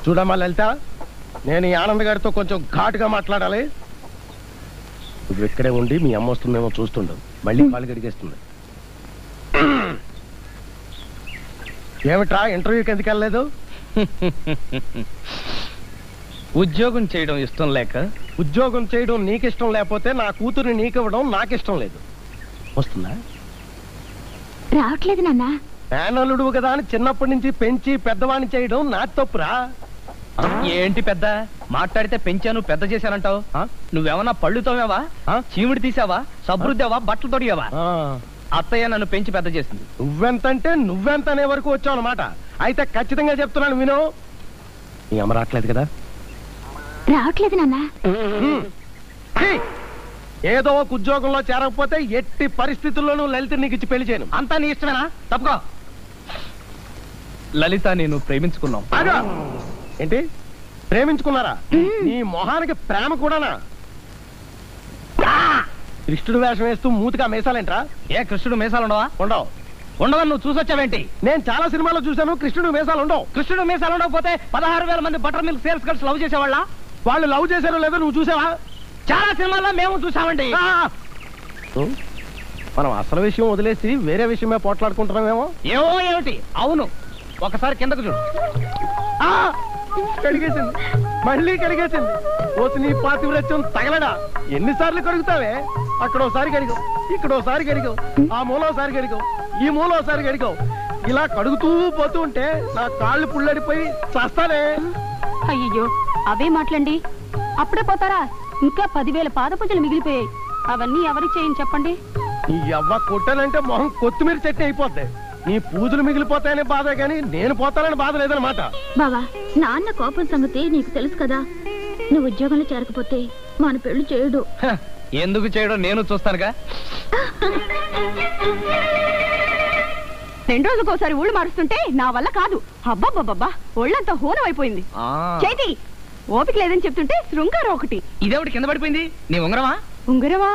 చూడమ్మా లలిత, నేను ఈ ఆనంద్ గారితో కొంచెం ఘాటుగా మాట్లాడాలి. నువ్వు ఇక్కడే ఉండి మీ అమ్మ వస్తుందేమో చూస్తుండవు, మళ్ళీ కాలు గడిగేస్తుంది. ఏమిట్రా ఇంటర్వ్యూకి ఎందుకు వెళ్ళలేదు? ఉద్యోగం చేయడం ఇష్టం లేక. ఉద్యోగం చేయడం నీకిష్టం లేకపోతే నా కూతుర్ని నీకివ్వడం నాకిష్టం లేదు. వస్తుందా? రావట్లేదు నాన్న. మేనల్లుడు కదా అని చిన్నప్పటి నుంచి పెంచి పెద్దవాణ్ణి చేయడం నా తప్పురా. ఏంటి పెద్ద మాట్లాడితే పెంచాను పెద్ద చేశానంటావు? నువ్వేమన్నా పళ్ళు తోమేవా, చీమిడి తీసావా, సబ్రుద్దావా, బట్టలు తొడిగావా? అత్తయ్య నన్ను పెంచి పెద్ద చేసింది. నువ్వెంతంటే నువ్వెంత అనే వరకు వచ్చావు అన్నమాట. అయితే ఖచ్చితంగా చెప్తున్నాను విను. నీ అమ్మ రావట్లేదు కదా? రావట్లేదు నాన్న. ఏదో ఒక ఉద్యోగంలో చేరకపోతే ఎట్టి పరిస్థితుల్లోనూ లలిత నీకు ఇచ్చి పెళ్లి చేయను. అంతా నీ ఇష్టమేనా? తప్పుకో. లలిత నేను ప్రేమించుకున్నాం. ఏంటి ప్రేమించుకున్నారా? నీ మొహానికి ప్రేమ కూడానా? కృష్ణుడు వేషం వేస్తూ మూతిగా మేసాలేంట్రా? ఏ కృష్ణుడు మేసాలు ఉండవా? ఉండవు. ఉండవని నువ్వు చూసొచ్చావేంటి? నేను చాలా సినిమాలో చూశాను, కృష్ణుడు మేసాలు ఉండవు. కృష్ణుడు మేసాలు ఉండకపోతే 16,000 మంది butter milk sales girls love చేసేవాళ్ళ? వాళ్ళు లవ్ చేశారో లేదో నువ్వు చూసావా? చాలా సినిమాల్లో మేము చూసామండి. మనం అసలు విషయం వదిలేసి వేరే విషయమే పోట్లాడుకుంటున్నామేమో. ఏమో ఏమిటి? అవును, ఒకసారి కిందకు చూడు. కడిగేసింది, మళ్ళీ కడిగేసింది. పోసి నీ పాతివ్రత్యం తగలడా? ఎన్నిసార్లు కడుగుతావే? అక్కడోసారి కడిగావు, ఇక్కడోసారి కడిగావు, ఆ మూలోసారి కడిగావు, ఈ మూలోసారి కడిగావు. ఇలా కడుగుతూ పోతూ ఉంటే నా కాళ్ళు పుల్లడిపోయి చస్తానే. అయ్యో అవే మాట్లాడండి. అప్పుడే పోతారా? ఇంకా 10,000 పాద పూజలు మిగిలిపోయాయి. అవన్నీ ఎవరికి చేయని చెప్పండి. నీ అవ్వ కొట్టానంటే మొహం కొత్తిమీర చెట్టు అయిపోద్ది. నీ పూజలు మిగిలిపోతాయనే బాధ గాని నేను పోతానని బాధ లేదనమాట. బావా, నాన్న కోపం సంగతి నీకు తెలుసు కదా. నువ్వు ఉద్యోగంలో చేరకపోతే మన పెళ్లి చేయడు. ఎందుకు చేయడం నేను చూస్తానుగా. 2 రోజులకోసారి ఊళ్ళు మారుస్తుంటే నా వల్ల కాదు. అబ్బాబ్బాబ్బా, ఒళ్ళంతా హోనం అయిపోయింది. చేతి ఓపిక లేదని చెప్తుంటే శృంగారం ఒకటి. ఇదేవిడి కింద పడిపోయింది? నీ ఉంగరమా? ఉంగరమా?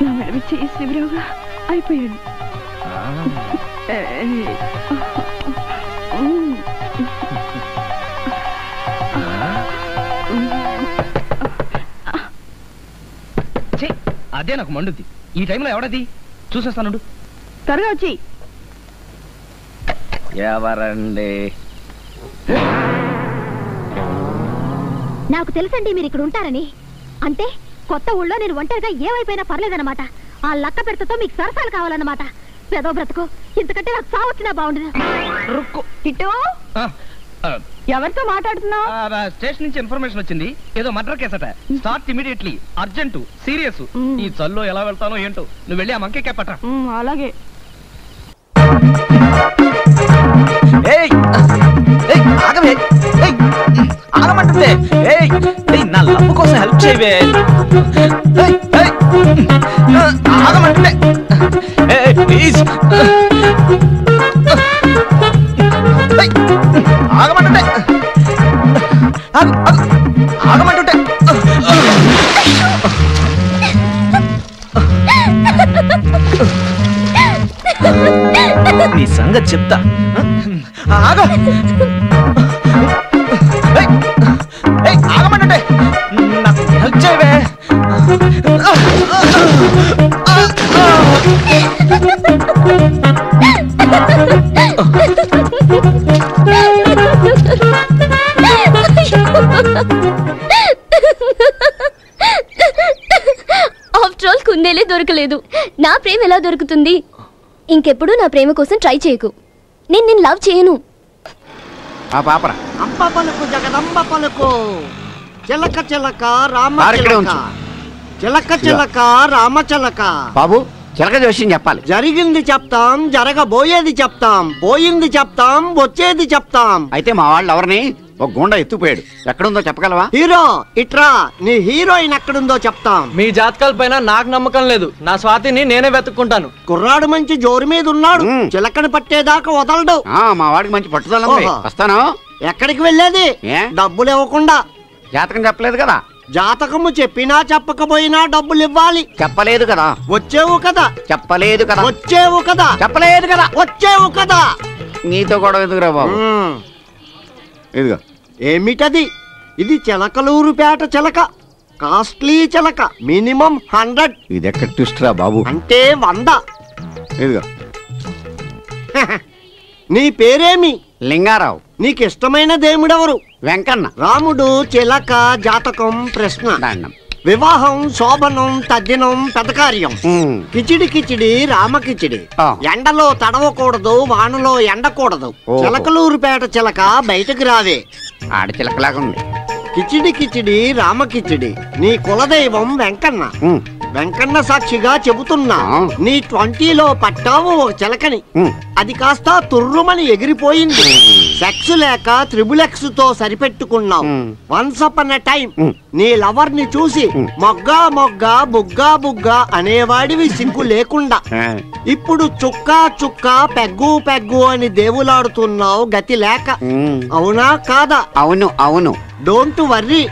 నా మెడ చేయి శివరావుగా అయిపోయాడు. అదే నాకు మండుద్ది. ఈ టైంలో ఎవడది? చూసేస్తాను. త్వరగా వచ్చి. ఎవరండి? నాకు తెలుసండి మీరు ఇక్కడ ఉంటారని. అంటే కొత్త ఊళ్ళో నేను ఒంటరిగా ఏమైపోయినా పర్లేదన్నమాట. ఆ లక్క పెడతతో మీకు సరసాలు కావాలన్నమాట. పెదో బ్రతుకు, ఇంతకంటే నాకు సావచ్చినా బాగుండదు. ఎవరితో మాట్లాడుతున్నావు? స్టేషన్ నుంచి ఇన్ఫర్మేషన్ వచ్చింది. ఏదో మర్డర్ కేసట. Start immediately, urgent, serious. ఈ చల్లో ఎలా వెళ్తానో ఏంటో. నువ్వు వెళ్ళి ఆ మంకే కేపట. అలాగే. ఆగమంటుందే. నా లవ్ కోసం హెల్ప్ చేయవే. ఆగమంటుందే ప్లీజ్. ఆగమంటుంటే ఆగమంటుంటే. నీ సంగతి చెప్తా. ఆగ ఆగమంటుంటే నాకు హెల్ప్ చేయవే. ఆఫ్టర్ ఆల్ కుందేలే దొరకలేదు. నా ప్రేమ ఎలా దొరుకుతుంది? ఇంకెప్పుడు నా ప్రేమ కోసం ట్రై చేయకు. నేను లవ్ చేయను. అంబ పలుకు జగదంబ పలుకు. చిలక చిలక రామ చిలక, చిలక చిలక రామ చిలక. బాబు చిలక జోష్యం చెప్పాలి. జరిగింది చెప్తాం, జరగబోయేది చెప్తాం, పోయింది చెప్తాం, వచ్చేది చెప్తాం. అయితే మా వాళ్ళు ఎవరిని ఒక గుండా ఎత్తుపోయాడు. ఎక్కడుందో చెప్పగలవా? హీరో ఇట్రా, నీ హీరోయిన్ ఎక్కడుందో చెప్తాం. మీ జాతకాల పైన నాకు నమ్మకం లేదు. నా స్వాతిని నేనే వెతుక్కుంటాను. కుర్రాడు మంచి జోరు మీద ఉన్నాడు, చిలకని పట్టేదాకా వదలడు. మా వాడికి మంచి పట్టుదల ఉంది. వస్తాను. ఎక్కడికి వెళ్ళేది? డబ్బులు ఇవ్వకుండా. జాతకం చెప్పలేదు కదా? జాతకము చెప్పినా చెప్పకపోయినా డబ్బులు ఇవ్వాలి. చెప్పలేదు కదా? వచ్చేవు కదా? చెప్పలేదు కదా? వచ్చేవు కదా? చెప్పలేదు కదా? వచ్చేవు కదా? నీతో గొడవ ఎందుకురా బాబు? ఇదిగో. ఏమిటది? ఇది చిలకలూరుపేట చిలక, కాస్ట్లీ చిలక, మినిమం 100. ఇదెక్కడ ట్విస్ట్ రా బాబు? అంటే 100. ఇదిగో. నీ పేరేమి? లింగారావు. నీకిష్టమైన దేవుడెవరు? వెంకన్న. రాముడు, చిలక, జాతకం, ప్రశ్న. దండం. వివాహం, శోభనం, తద్దినం, పెదకార్యం. కిచిడి కిచిడి రామకిచిడి. ఎండలో తడవకూడదు, వానలో ఎండకూడదు. చిలకలూరుపేట చిలక బయటకు రావే. ఆడ చిలకలాగా ఉంది. కిచిడి కిచిడి రామకిచిడి. నీ కులదైవం వెంకన్న. వెంకన్న సాక్షిగా చెబుతున్నా, నీ 20లో పట్టావు ఒక చిలకని. అది కాస్త తుర్రుమని ఎగిరిపోయింది. సెక్స్ లేక త్రిబులెక్స్ తో సరిపెట్టుకున్నావు. వన్స్ అపాన్ ఎ టైం నీ లవర్ ని చూసి మొగ్గా మొగ్గా బుగ్గా బుగ్గా అనేవాడివి సిగ్గు లేకుండా. ఇప్పుడు చుక్కా చుక్కా పెగ్గు పెగ్గు అని దేవులాడుతున్నావు గతి లేక. అవునా కాదా? అవును అవును. డోంట్ వర్రీ,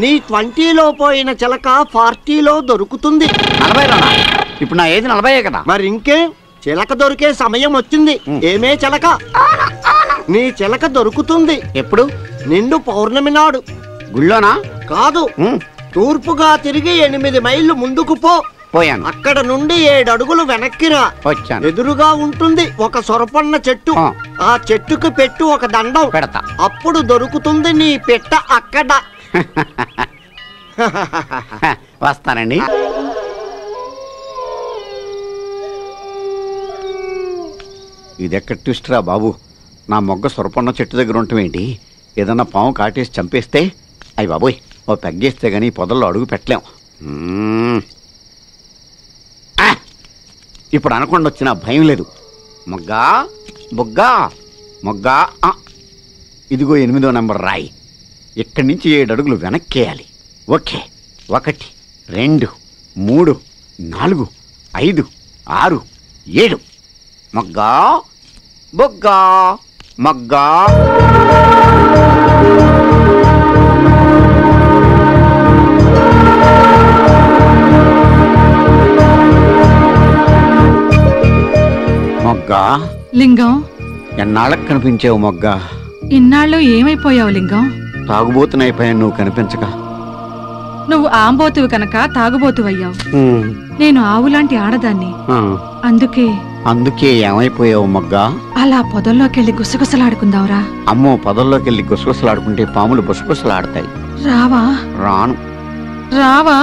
నీ 20లో పోయిన చిలక 40లో దొరుకుతుంది. 40లోనా? ఇప్పుడు నా ఏజ్ 40 కదా? మరి ఇంకే, చిలక దొరికే సమయం వచ్చింది. ఏమే చిలక, నీ చిలక దొరుకుతుంది. ఎప్పుడు? నిండు పౌర్ణమి నాడు. గుళ్ళోనా? కాదు, తూర్పుగా తిరిగి 8 మైళ్ళు ముందుకు పో. పోయాను. అక్కడ నుండి 7 అడుగులు వెనక్కిరా. వచ్చాను. ఎదురుగా ఉంటుంది ఒక సొరపన్న చెట్టు. ఆ చెట్టుకు పెట్టు ఒక దండం. పెడతా. అప్పుడు దొరుకుతుంది నీ పెట్ట అక్కడ. వస్తానండి. ఇదెక్కడ ట్విస్ట్ రా బాబు? నా మొగ్గ సొరపన్న చెట్టు దగ్గర ఉంటామేంటి? ఏదన్నా పాము కాటేసి చంపేస్తే అయ్యి బాబోయ్, ఓ పెగ్గేస్తే గానీ పొదల్లో అడుగు పెట్టలేం. ఇప్పుడు అనకుండా వచ్చిన భయం లేదు. మొగ్గా బొగ్గా మొగ్గా. ఇదిగో 8వ నెంబర్ రాయి. ఇక్కడి నుంచి 7 అడుగులు వెనక్కేయాలి. ఓకే. 1 2 3 4 5 6 7. మొగ్గా బొగ్గా మొగ్గా. మొగ్గా. లింగం, ఎన్నాళ్ళకు కనిపించావు మొగ్గా? ఇన్నాళ్ళు ఏమైపోయావు లింగం? తాగుబోతునైపోయాను నువ్వు కనిపించక. నువ్వు ఆంబోతువు కనుక తాగుబోతువయ్యావు. నేను ఆవులాంటి ఆడదాన్ని. అందుకే ఏమైపోయావు మొగ్గా? అలా పొదల్లోకెళ్ళి గుసగుసలాడుకుందావురా. అమ్మో, పొదల్లోకెళ్ళి గుసగుసలాడుకుంటే పాములు బుసగుసలాడతాయి. రావా? రాను. రావా?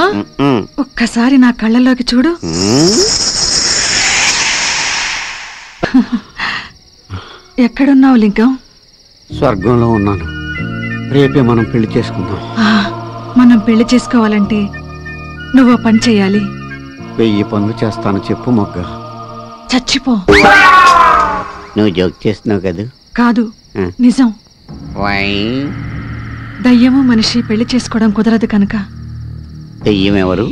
ఒక్కసారి నా కళ్ళల్లోకి చూడు. ఎక్కడున్నావు లింగం? స్వర్గంలో ఉన్నాను. రేపే మనం పెళ్లి చేసుకుందాం. మనం పెళ్లి చేసుకోవాలంటే నువ్వు పని చెయ్యాలి. 1000 పనులు చేస్తాను. చెప్పు మొగ్గ. చచ్చిపో. నువ్వు జోక్ చేస్తున్నావు కదా? కాదు, నిజం. దయ్యము మనిషి పెళ్లి చేసుకోవడం కుదరదు కనుక. దయ్యం ఎవరు?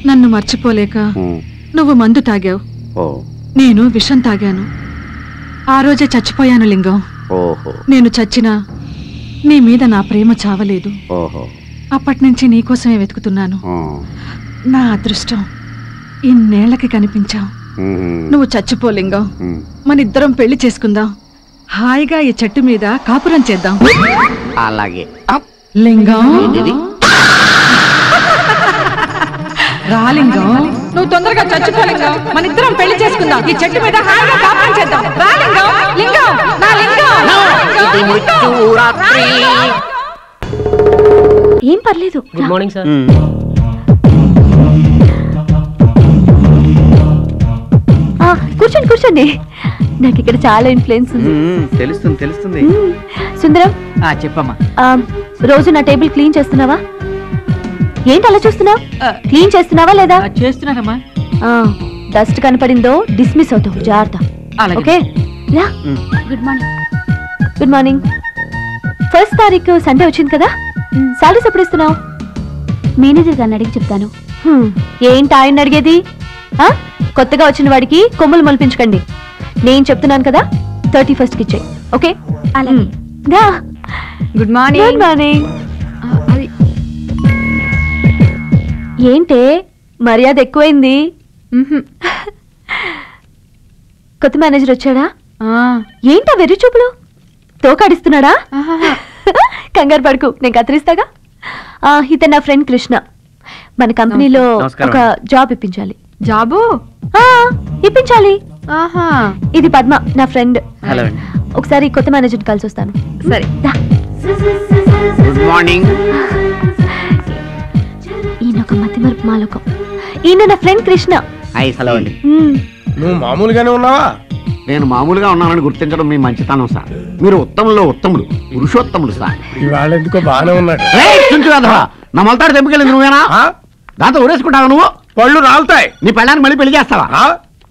నన్ను మర్చిపోలేక నువ్వు మందు తాగావు, నేను విషం తాగాను. ఆ రోజే చచ్చిపోయాను లింగం. నేను చచ్చినా నీ మీద నా ప్రేమ చావలేదు. అప్పటి నుంచి నీకోసమే వెతుకుతున్నాను. నా అదృష్టం ఇన్నేళ్లకి కనిపించావు. నువ్వు చచ్చిపో లింగం. మనిద్దరం పెళ్లి చేసుకుందాం. హాయిగా ఈ చెట్టు మీద కాపురం చేద్దాం. అలాగే. లింగం, రాలింగం, నువ్వు తొందరగా చచ్చిపో లింగం. మనిద్దరం పెళ్లి చేసుకుందాం. ఈ చెట్టు మీద హాయిగా కాపురం చేద్దాం. రాలింగం, లింగం, నా లింగం. ఏం పర్లేదు. Good morning sir. కూర్చోండి కూర్చోండి. నాకు ఇక్కడ చాలా ఇన్ఫ్లుయెన్స్ ఉంది. తెలుస్తుంది. సుందరం, చెప్పమ్మా. రోజు నా టేబుల్ క్లీన్ చేస్తున్నావా? ఏంటి అలా చూస్తున్నావు? క్లీన్ చేస్తున్నావా లేదా? చేస్తున్నానమ్మా. డస్ట్ కనపడిందో డిస్మిస్ అవుతావు. జాగ్రత్త. Okay. Good morning. Good morning. 1st తారీఖు సండే వచ్చింది కదా, సాలరీస్ ఎప్పుడు ఇస్తున్నావు? మేనేజర్ గారిని అడిగి చెప్తాను. ఏంటి ఆయన అడిగేది? కొత్తగా వచ్చిన వాడికి కొమ్ములు మొలిపించకండి. నేను చెప్తున్నాను కదా, 31st కి ఇచ్చేయి. ఓకే? అలాగే. Good morning. Good morning. ఏంటే మర్యాద ఎక్కువైంది? కొత్త మేనేజర్ వచ్చాడా? ఏంటా వెర్రి చూపులు? తోకాడిస్తున్నాడా? కంగారు పడుకు, నేను కత్తిరిస్తాగా. ఇతను నా ఫ్రెండ్ కృష్ణ. మన కంపెనీలో ఒక జాబ్ ఇప్పించాలి. జాబు ఇప్పించాలి. ఇది పద్మ, నా ఫ్రెండ్. ఒకసారి కొత్త మేనేజర్ కలిసి వస్తాను. సరే. Good morning. ఈయన ఒక మతిమరుపు మాలోకం. ఈయన నా ఫ్రెండ్ కృష్ణ. హలో అండి. నువ్వు మామూలుగానే ఉన్నావా? నేను మామూలుగా ఉన్నానని గుర్తించడం మీ మంచితనం సార్. మీరు ఉత్తముల్లో ఉత్తములు, పురుషోత్తములు సార్. ఇవాళ ఎందుకో బాగానే ఉన్నాడు. నా మొలతాడు తెంపుకెళ్ళింది నువ్వేనా? దాంతో ఊరేసుకుంటావా నువ్వు? పళ్ళు రాలుతాయి. నీ పెళ్ళాన్ని మళ్ళీ పెళ్లి చేస్తావా?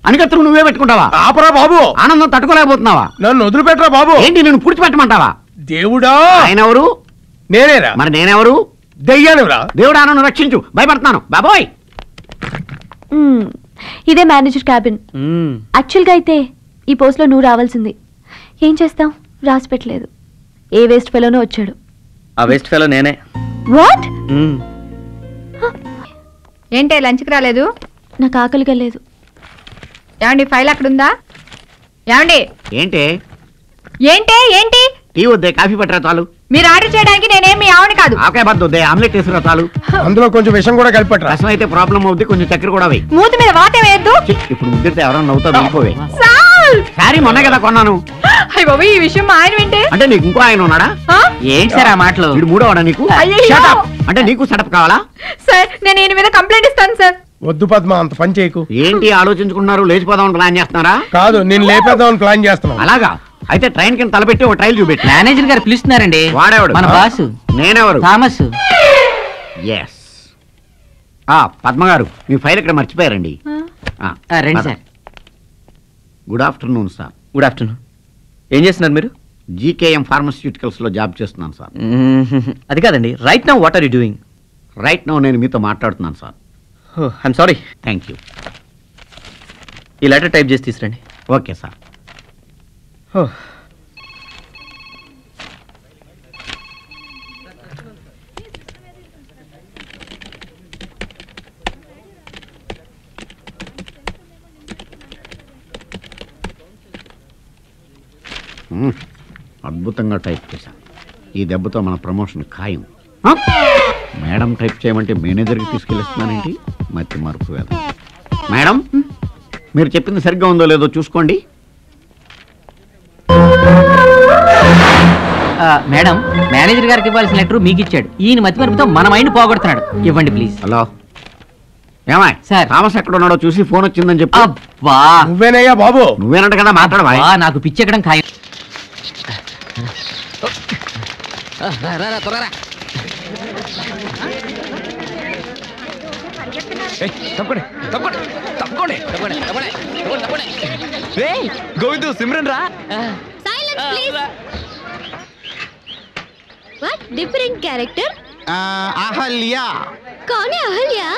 అనికత్తులు నువ్వే పెట్టుకుంటావా? ఆపరా బాబు. ఆనందం తట్టుకోలేకపోతున్నావా? నన్ను వదిలిపెట్టరా బాబు. ఏంటి నేను పూడ్చిపెట్టమంటావా? దేవుడా. ఆయన ఎవరు? నేనేరా. మరి నేనెవరు? దెయ్యానురా. దేవుడా నన్ను రక్షించు, భయపడుతున్నాను బాబోయ్. ఇదే మేనేజర్ క్యాబిన్. యాక్చువల్గా అయితే ఈ పోస్ట్ లో నువ్వు రావాల్సింది. ఏం చేస్తాం, రాసి పెట్టలేదు. ఏ వేస్ట్ ఫెలోనో వచ్చాడు. ఆ వేస్ట్ ఫెలో నేనే. వాట్? ఏంటే లంచ్కి రాలేదు? నాకు ఆకలిగా లేదు. ఏమండి ఫైల్ అక్కడ ఉందా? ఏమండి ఏంటి ఏంటే ఏంటి? టీ వద్దే, కాఫీ పట్టరా చాలు. మీరు ఆర్డర్ చేయడానికి నేనేం మీ ఆవిడ కాదు. ఆకాయ బద్ద వద్దే, ఆమ్లెట్ వేసుకురా చాలు. అందులో కొంచెం విషం కూడా కలిపట్రా. రసం అయితే ప్రాబ్లం అవుద్ది, కొంచెం చక్కెర కూడా వేయి. మూతి మీద వాటే వేయద్దు. ఇప్పుడు ముద్దిరితే ఎవరన్నా నవ్వుతా వెళ్ళిపోవే. సారీ మొన్న కదా కొన్నాను. అయ్య బాబు, ఈ విషయం మా ఆయన వింటే. అంటే నీకు ఇంకో ఆయన ఉన్నాడా? ఏంటి సార్ ఆ మాటలు? వీడు మూడోవాడా నీకు? అంటే నీకు సెటప్ కావాలా? సార్ నేను ఈయన మీద కంప్లైంట్ ఇస్తాను సార్. వద్దు పద్మ, అంత పని చేయకు. ఏంటి ఆలోచించుకున్నారు? లేచిపోదామని ప్లాన్ చేస్తున్నారా? కాదు, నేను లేపేద్దామని ప్లాన్ చేస్తున్నాను. అలాగా? అయితే ట్రైన్ కింద తలపెట్టి ఒక ట్రైల్ చూపెట్టి. మేనేజర్ గారు పిలుస్తున్నారండి. వాడేవాడు? మన బాసు. నేనెవరు? థామస్. ఎస్. పద్మ గారు, మీ ఫైల్ ఇక్కడ మర్చిపోయారండి. రండి sir. Good afternoon sir. Good afternoon. ఏం చేస్తున్నారు మీరు? జీకేఎం ఫార్మస్యూటికల్స్ లో జాబ్ చేస్తున్నాను సార్. అది కాదండి, right now what are you doing? Right now నేను మీతో మాట్లాడుతున్నాను sir. I'm sorry. Thank you. ఈ లెటర్ టైప్ చేసి తీసురండి. Okay sir. అద్భుతంగా టైప్ చేశాను. ఈ దెబ్బతో మన ప్రమోషన్ ఖాయం. మేడం టైప్ చేయమంటే మేనేజర్కి తీసుకెళ్ళిస్తున్నానేంటి? మతి మరుపు వేద. మేడం, మీరు చెప్పింది సరిగ్గా ఉందో లేదో చూసుకోండి. మేడం, మేనేజర్ గారికి ఇవ్వాల్సిన లెటర్ మీకు ఇచ్చాడు. ఈయన మతి మరుపుతో మన మైండ్ పోగొడుతున్నాడు. ఇవ్వండి ప్లీజ్. హలో, ఏమాయ్ సార్, థామస్ ఎక్కడ ఉన్నాడో చూసి ఫోన్ వచ్చిందని చెప్పి. అబ్బా, నువ్వేనయ్యా బాబు? నువ్వేనంట కదా, మాట్లాడవా? నాకు పిచ్చెక్కడం ఖాయం. గోవిందు, సిమ్రన్ రా. What different character? Ahalya. कौन है Ahalya?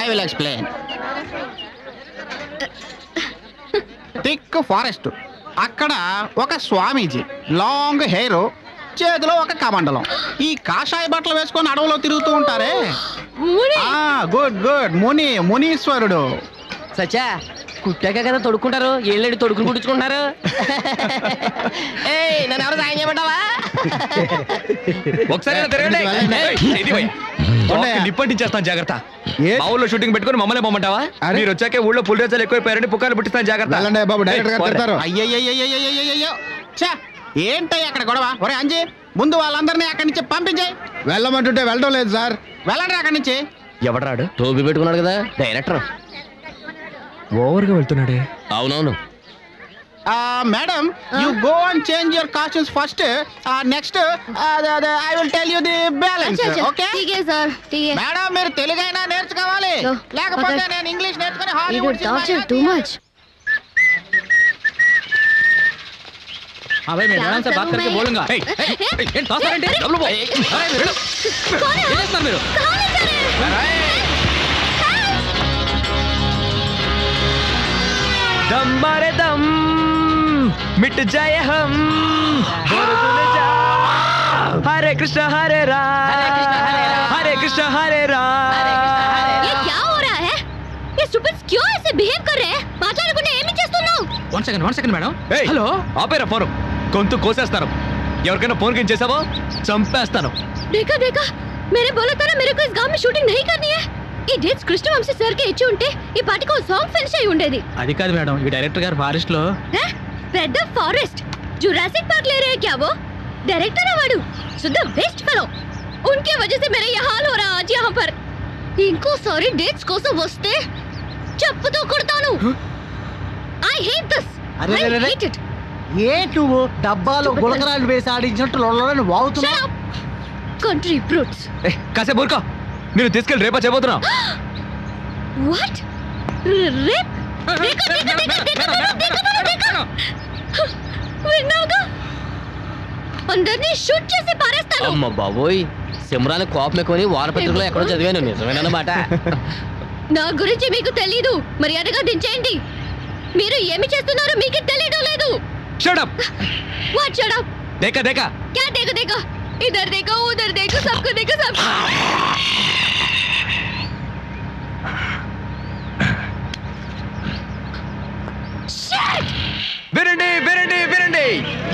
I will explain. Thick forest, అక్కడ ఒక స్వామీజీ, లాంగ్ హెయిర్, చేతిలో ఒక కమండలం. ఈ కాషాయ బట్టలు వేసుకొని అడవిలో తిరుగుతూ ఉంటారే. Good good, మునీశ్వరుడు. సచ్చా, కుట్టాక కదా తొడుక్కుంటారు, ఏళ్ళేడు తొడుకుని కుట్టించుకుంటారు. నన్ను ఎవరు సాయం చేయమంటావా? ఒకసారి నిప్పంటించేస్తాను, జాగ్రత్త. మా ఊళ్ళో షూటింగ్ పెట్టుకుని మమ్మల్ని పొమ్మంటావా? మీరు వచ్చాకే ఊళ్ళో పులిరేజాలు ఎక్కువైపోయారని పుకార్లు పుట్టిస్తాను, జాగ్రత్త. బాబు, అయ్యయ్యో, ఏంటయ్య అక్కడ గొడవ? ఒరే అంజీ, ముందు వాళ్ళందరినీ అక్కడి నుంచి పంపించే. వెళ్ళమంటుంటే వెళ్ళడం లేదు సార్. వెళ్ళండి అక్కడి నుంచి. ఎవడరాడు? టోపీ పెట్టుకున్నాడు కదా, డైరెక్టర్. ఓవర్గా వెళ్తున్నాడే. అవునవును. Madam, you go and change your costumes first. Next I will tell you the balance. Okay madam, మీరు తెలుగైనా నేర్చుకోవాలి, లేకపోతే నేను ఇంగ్లీష్ నేర్చుకుని హాలీవుడ్. Too much. हाँ भाई मैं मैडम से बात करके बोलूंगा दम मारे दम मिट जाए हम हरे कृष्ण हरे राम हरे कृष्ण हरे राम। ये क्या हो रहा है? ये स्टूपिड्स क्यों ऐसे बिहेव कर रहे हैं? మాట్లాడకుండా ఏమి చేస్తున్నావు? One second madam. హలో ఆపేరా ఫోన్. గొంతు కోసేస్తాను. ఎవరికైనా ఫోన్ కింద చేసావో చంపేస్తాను. देखा मैंने बोला था ना मेरे को इस गांव में शूटिंग नहीं करनी है. ఈ డేట్స్ కృష్ణవంశీ సార్ కి ఇచ్చి ఉంటే ఈ పాటికి ఓ సాంగ్ ఫినిష్ అయి ఉండేది. అది కాదు మేడం, ఈ డైరెక్టర్ గారు ఫారెస్ట్ లో పెద్ద ఫారెస్ట్ जुरासिक पार्क ले रहे हैं क्या वो? डायरेक्टर है वाडू शुद्ध वेस्ट फेलो. उनके वजह से मेरा ये हाल हो रहा आज यहाँ पर. इनको सारी डेट्स కోసం వస్తే చెప్పుతో కొడతాను. I hate this. I hate it. ఏంటి నువ్వు డబ్బాలో గులకరాలు వేసి ఆడించినట్టు లొల్లని వాగుతున్నావు? Country brutes. కాసేపు ఊరుకో. నేను తీసుకెళ్ళి రేపా చేయబోతున్నా. వాట్? రేప్? విన్నావుగా? అందరినీ షూట్ చేసి పారేస్తాను. అమ్మ బాబోయ్, సిమ్రాన్ కోపం ఎక్కువని వారపత్రికలో ఎక్కడో చదివాను. నిజమేనన్నమాట. నా గురించి మీకు తెలీదు. మర్యాదగా దించేయండి. మీరు ఏమి చేస్తున్నారో మీకు తెలియడం లేదు. Shut up. What shut up? देखा क्या देखा? इधर देखो उधर देखो सबको देखो सब. వినండి.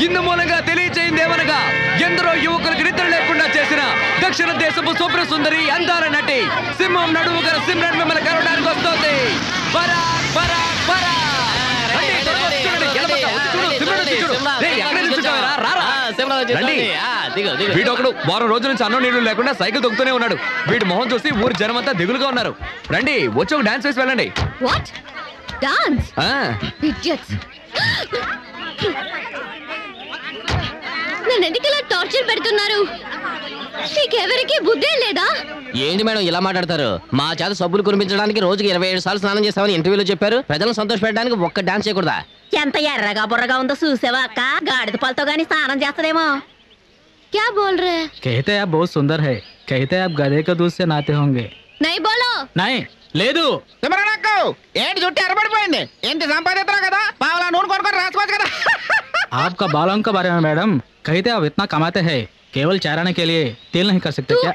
ఇందు మూలంగా తెలియచేయిందేమనగా ఎందరో యువకులకు నిద్ర లేకుండా చేసిన దక్షిణ దేశపు సూప్ర సుందరి అందాల నటి సింహం నడుము గల సిమ్రన్ మిమ్మల్ని కలవడానికి వస్తోంది. వీడొకడు వారం రోజుల నుంచి అన్నం నీళ్లు లేకుండా సైకిల్ తొక్కుతూనే ఉన్నాడు. వీడి మొహం చూసి ఊరి జనమంతా దిగులుగా ఉన్నారు. రండి, వచ్చి ఒక డాన్స్ వేసి వెళ్ళండి. నన్ను ఎందుకు ఇలా టార్చర్ పెడుతున్నారు? మీకెవరికి బుద్ధే లేదా? ఏంటి మేడం ఇలా మాట్లాడతారు? మా చేత సబ్బులు కురిపించడానికి రోజుకి 27 సార్లు స్నానం చేస్తామని ఇంటర్వ్యూలో చెప్పారు. ప్రజలను సంతోష పెట్టడానికి ఒక్క డాన్స్ చేయకూడదా? ఎంత ఎర్రగా బుర్రగా ఉందో చూసావా అక్క? గాడిద పాలతో గానీ స్నానం చేస్తదేమో. क्या बोल रहे हैं? कहते हैं आप बहुत सुंदर है. कहते हैं आप गधे के दूध से नाते होंगे. नहीं बोलो. नहीं లేదు. ఏంటి చుట్టూ ఎర్రబడిపోయింది? ఏంటి సంపాదిస్తున్నావు కదా? పావలా నూనె కొనుక్కొని రాసుకోవచ్చు కదా. आपका बालों के बारे में मैडम कहते आप इतना कमाते हैं केवल चाराने के लिए तेल नहीं कर सकते क्या?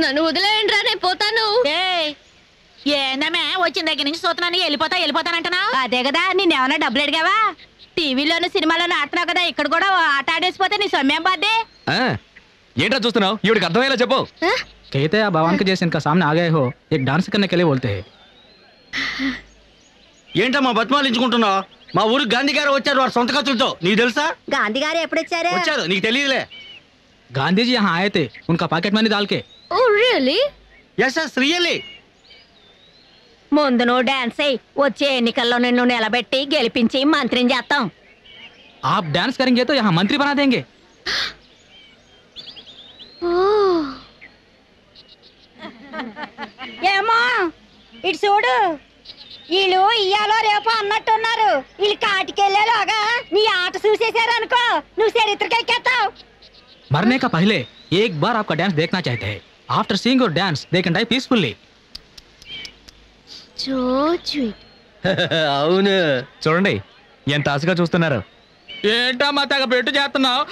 నన్ను వదిలేయండి రా, నేను పోతాను. ఏందమ్మే వచ్చిన దగ్గర నుంచి చూస్తున్నాను వెళ్ళిపోతానంటున్నావు? అదే కదా, నిన్నేమన్నా డబ్బులు అడిగావా? టీవీలోను సినిమాలోను ఆడుతున్నావు కదా, ఇక్కడ కూడా ఆట ఆడేసిపోతే నీ సొమ్మేం బాధ్యే? ఏంట్రా చూస్తున్నావు? ఇవిడికి అర్థమయ్యేలా చెప్పు. कहते आप भगवान के जैसे इनका सामने आ गए हो एक डांस करने के लिए बोलते हैं. ఏంటమ్మా బతిమాలించుకుంటున్నావు? మా ఊరికి గాంధీ గారు వచ్చారు వారి సొంత ఖర్చులతో. నీకు తెలుసా? గాంధీ గారు ఎప్పుడు వచ్చారు? నీకు తెలియదులే. गांधी जी यहाँ आए थे उनका पॉकेट मनी डाल के. Oh really? Yes really. ముందు నువ్వు డాన్స్ అయ్యి వచ్చే ఎన్నికల్లో నిన్ను నిలబెట్టి గెలిపించి మంత్రిని చేస్తాం. आप डांस करेंगे तो यहाँ मंत्री बना देंगे. ఏమో ఇటు చూడు, వీళ్ళు ఇయ్యాలో రేపు అన్నట్టున్నారు. వీళ్ళు కాటికెళ్ళేలాగా నీ ఆట చూసేశారు అనుకో, నువ్వు చరిత్రకెక్కేస్తావు. मरने का पहले एक बार आपका डांस देखना चाहते हैं. After seeing your dance they can die peacefully. అవును, చూడండి ఎంత ఆశగా చూస్తున్నారు. ఏంటమ్మా తెగ పెట్టు చేస్తున్నావు?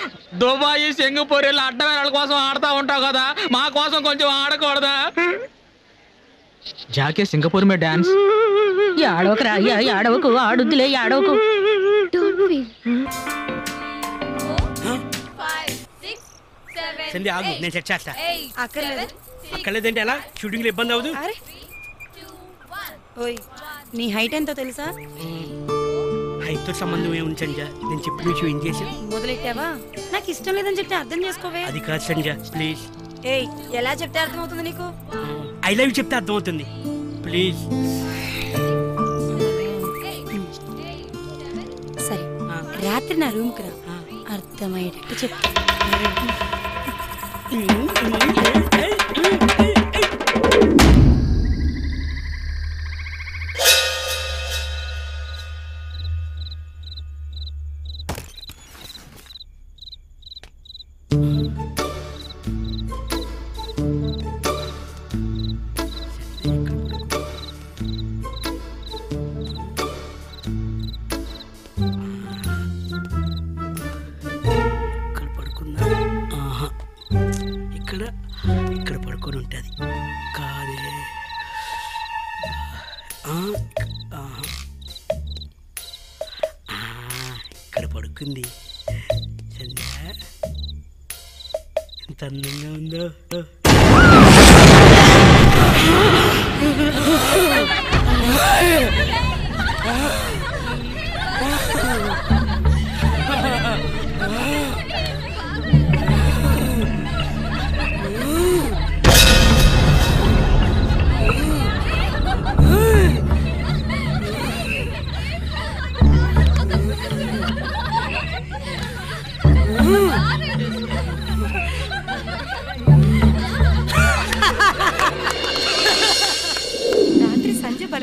దుబాయ్ సింగపూర్ అడ్డమైన వాళ్ళ కోసం ఆడుతూ ఉంటావు కదా, మా కోసం కొంచెం ఆడకూడదా? జాకే సింగపూర్ మే డాన్స్. ఆడవకురా, ఆడవకు, ఆడుద్దులే, ఆడవకు. ఆగు, నేను సెట్ చేస్తా. అక్కర్లేదంటే ఎలా? షూటింగ్ లో ఇబ్బంది అవదు. నీ హైట్ ఎంతో తెలుసా? హైట్ తో సంబంధం ఏముంది సంజ? నేను చెప్పిన విషయం ఏం చేశాను? మొదలెట్టావా? నాకు ఇష్టం లేదని చెప్తే అర్థం చేసుకోవే. అది కాదు సంజ, ప్లీజ్. ఏయ్, ఎలా చెప్తే అర్థమవుతుంది నీకు? ఐ లవ్ యూ చెప్తే అర్థమవుతుంది, ప్లీజ్. సరే, రాత్రి నా రూమ్ కి రా, అర్థమయ్యేటట్టు చెప్తా. ఇక్కడ పడుకొని ఉంటుంది కాదే. ఇక్కడ పడుకుంది. సంధ్య ఎంత అందంగా ఉందో.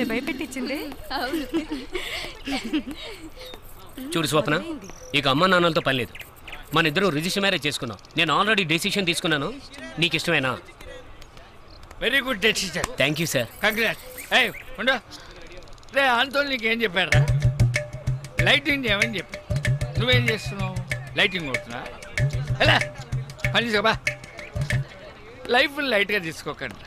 భయపెట్టించింది. చూడు స్వప్న, ఇక అమ్మ నాన్నలతో పని లేదు. మన ఇద్దరు రిజిస్టర్ మ్యారేజ్ చేసుకున్నాం. నేను ఆల్రెడీ డెసిషన్ తీసుకున్నాను. నీకు ఇష్టమేనా? Very good decision. Thank you sir. Congrats. ఏయ్ ఉండు రే, ఆంటోని నీకేం చెప్పారా? లైటింగ్ ఏమని చెప్పి నువ్వేం చేస్తున్నావు? లైటింగ్ కొడుతున్నా ఎలా పని చేసుకోబా. లైఫ్ లైట్గా తీసుకోకండి.